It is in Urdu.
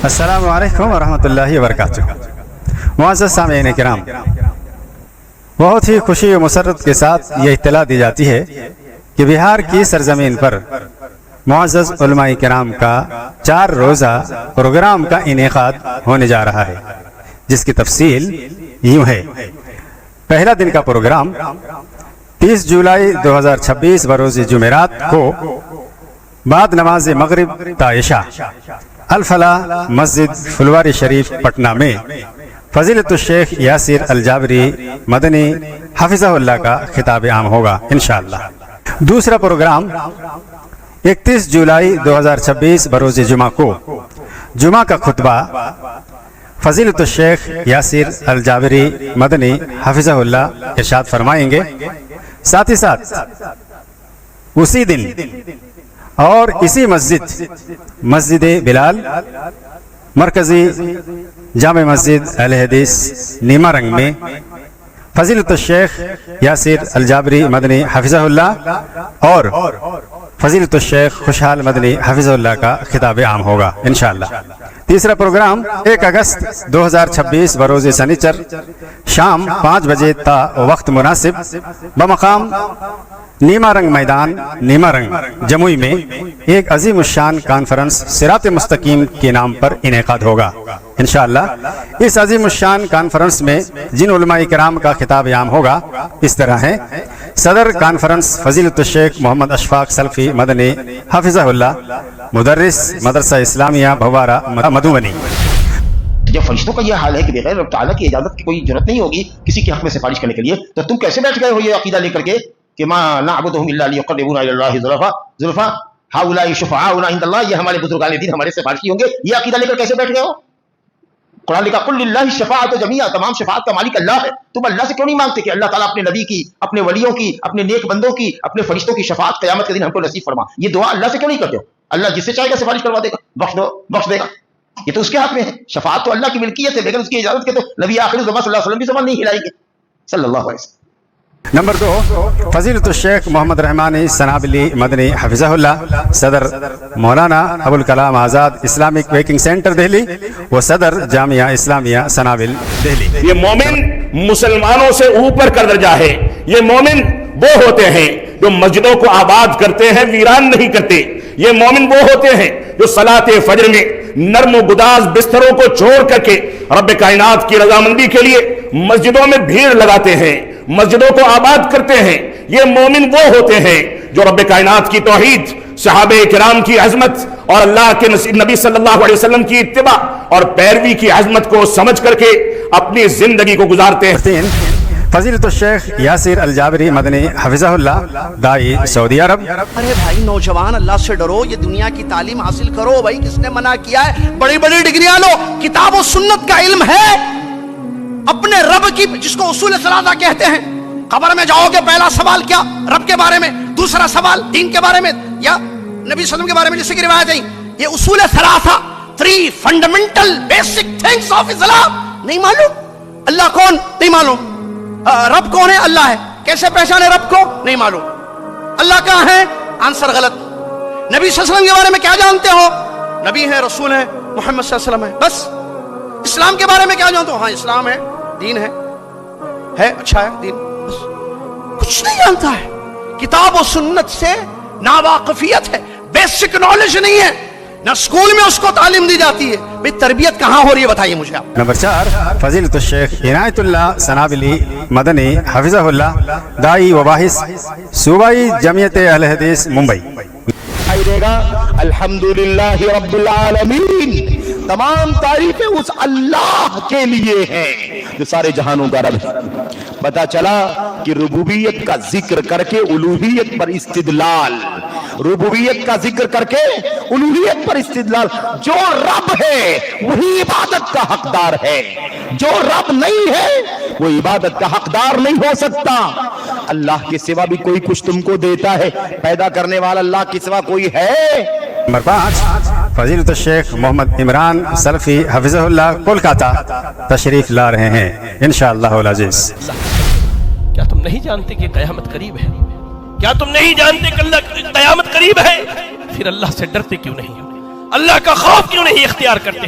السلام علیکم ورحمۃ اللہ وبرکاتہ۔ معزز سامعین کرام، بہت ہی خوشی و مسرت کے ساتھ یہ اطلاع دی جاتی ہے کہ بہار کی سرزمین پر معزز علماء کرام کا 4 روزہ پروگرام کا انعقاد ہونے جا رہا ہے، جس کی تفصیل یوں ہے۔ پہلا دن کا پروگرام 30 جولائی 2026 بروز جمعرات کو بعد نماز مغرب تا عشاء الفلاح مسجد فلواری شریف پٹنہ میں فضیلت الشیخ یاسر الجابری مدنی حفظہ اللہ کا خطاب عام ہوگا انشاءاللہ۔ دوسرا پروگرام 31 جولائی 2026 بروز جمعہ کو جمعہ کا خطبہ فضیلت الشیخ یاسر الجابری مدنی حفظہ اللہ ارشاد فرمائیں گے۔ ساتھ ہی ساتھ اسی دن اور اسی مسجد بلال مرکزی جامع مسجد اہل حدیث نیما رنگ میں فضیلت الشیخ یاسر الجابری مدنی حفظہ اللہ اور فضیلت الشیخ خوشحال مدنی حفظہ اللہ کا خطاب عام ہوگا انشاءاللہ۔ تیسرا پروگرام 1 اگست 2026 بروز سنیچر شام 5 بجے تا وقت مناسب بمقام نیما رنگ میدان نیما رنگ جموئی میں ایک عظیم الشان کانفرنس صراط مستقیم کے نام پر انعقاد ہوگا انشاءاللہ۔ اس عظیم الشان کانفرنس میں جن علماء کرام کا خطاب عام ہوگا اس طرح ہیں: صدر کانفرنس فضیلت الشیخ محمد اشفاق سلفی مدنی حفظہ اللہ، مدرس مدرسہ اسلامیہ بھوارہ مدھوبنی۔ جب فرشتوں کا یہ حال ہے کہ بغیر رب تعالیٰ کی اجازت کی کوئی ضرورت نہیں ہوگی کسی کے حق میں سفارش کرنے کے لیے، تو تم کیسے بیٹھ گئے ہو یہ عقیدہ لے کر کے کہ ما نعبدهم الا ليقربونا الى الله زلفا هؤلاء شفعاؤنا عند الله، یہ ہمارے بزرگان دین ہمارے سفارشی ہوں گے، یہ عقیدہ لے کر کیسے بیٹھ گئے ہو؟ قرآن لکھا قل للہ الشفاعۃ جمیعا، تمام شفاعت کا مالک اللہ ہے۔ تم اللہ سے کیوں نہیں مانگتے کہ اللہ تعالیٰ اپنے نبی کی، اپنے ولیوں کی، اپنے نیک بندوں کی، اپنے فرشتوں کی شفاعت قیامت کے دن ہم کو نصیب فرما؟ یہ دعا اللہ سے کیوں نہیں کرتے ہو؟ اللہ جس سے چاہے گا سفارش کروا دے گا، بخش دے گا، یہ تو اس کے ہاتھ میں ہے۔ شفاعت تو اللہ کی ملکیت ہے، لیکن اس کی اجازت کے تو نبی آخر الزمان صلی اللہ علیہ وسلم بھی زبان نہیں ہلائیں گے صلی اللہ علیہ وسلم۔ نمبر 2 فضیلت الشیخ محمد رحمانی سنابلی مدنی حفظہ اللہ، صدر مولانا ابوالکلام آزاد اسلامک ویکنگ سینٹر دہلی و صدر جامعہ اسلامیہ سنابل دہلی۔ یہ مومن مسلمانوں سے اوپر کا درجہ ہے۔ یہ مومن وہ ہوتے ہیں جو مسجدوں کو آباد کرتے ہیں، ویران نہیں کرتے۔ یہ مومن وہ ہوتے ہیں جو صلاۃ فجر میں نرم و گداز بستروں کو چھوڑ کر کے رب کائنات کی رضامندی کے لیے مسجدوں میں بھیڑ لگاتے ہیں، مسجدوں کو آباد کرتے ہیں۔ یہ مومن وہ ہوتے ہیں جو رب کائنات کی توحید، صحابہ کرام کی عظمت اور اللہ کے نبی صلی اللہ علیہ وسلم کی اتباع اور پیروی کی عظمت کو سمجھ کر کے اپنی زندگی کو گزارتے ہیں۔ فضیلت الشیخ یاسر الجابری مدنی حفظہ اللہ، داعی سعودی عرب۔ ارے بھائی نوجوان، اللہ سے ڈرو، یہ دنیا کی تعلیم حاصل کرو بھائی، کس نے منع کیا ہے؟ بڑی بڑی ڈگریاں لو، کتاب و سنت کا علم ہے، اپنے رب کی، جس کو اصول ثلاثہ کہتے ہیں۔ قبر میں جاؤ گے پہلا سوال کیا؟ رب کے بارے میں، دوسرا سوال دین کے بارے میں یا نبی صلی اللہ علیہ وسلم کے بارے میں، جس کی روایت ہے یہ اصول ثلاثہ، 3 فنڈامنٹل بیسک تھنگس آف اسلام نہیں معلوم۔ اللہ کون؟ نہیں معلوم۔ رب کون ہے؟ اللہ ہے۔ کیسے پہچانے رب کو؟ نہیں معلوم۔ اللہ کہاں ہے؟ آنسر غلط۔ نبی صلی اللہ علیہ وسلم کے بارے میں کیا جانتے ہو؟ نبی ہے، رسول ہے، محمد صلی اللہ علیہ وسلم ہے، بس۔ اسلام کے بارے میں کیا جانتے ہو؟ ہاں اسلام ہے، دین ہے اچھا ہے دین، بس۔ کچھ نہیں جانتا ہے، کتاب و سنت سے ناواقفیت ہے، بیسک نالج نہیں ہے، نہ اسکول میں اس کو تعلیم دی جاتی ہے۔ بھئی تربیت کہاں ہو رہی ہے بتائیے مجھے آپ۔ نمبر 4 فضیلت الشیخ عنایت اللہ سنابلی مدنی حفظہ اللہ، داعی و باحث، صوبائی جمعیت اہل حدیث ممبئی۔ الحمدللہ رب العالمین، تمام تعریفیں اس اللہ کے لیے ہیں جو سارے جہانوں کا رب ہے۔ پتا چلا کہ ربوبیت کا ذکر کر کے الوہیت پر استدلال، ربوبیت کا ذکر کر کے الوہیت پر استدلال۔ جو رب ہے وہی عبادت کا حقدار ہے، جو رب نہیں ہے وہ عبادت کا حقدار نہیں ہو سکتا۔ اللہ کے سوا بھی کوئی کچھ تم کو دیتا ہے، پیدا کرنے والا اللہ کے سوا کوئی ہے؟ نمبر 5 فضیلت الشیخ محمد عمران سلفی حفظہ اللہ کولکاتہ تشریف لا رہے ہیں انشاءاللہ العزیز۔ کیا تم نہیں جانتے کہ قیامت قریب ہے؟ کیا تم نہیں جانتے کہ اللہ قیامت قریب ہے؟ پھر اللہ سے ڈرتے کیوں نہیں؟ اللہ کا خوف کیوں نہیں اختیار کرتے؟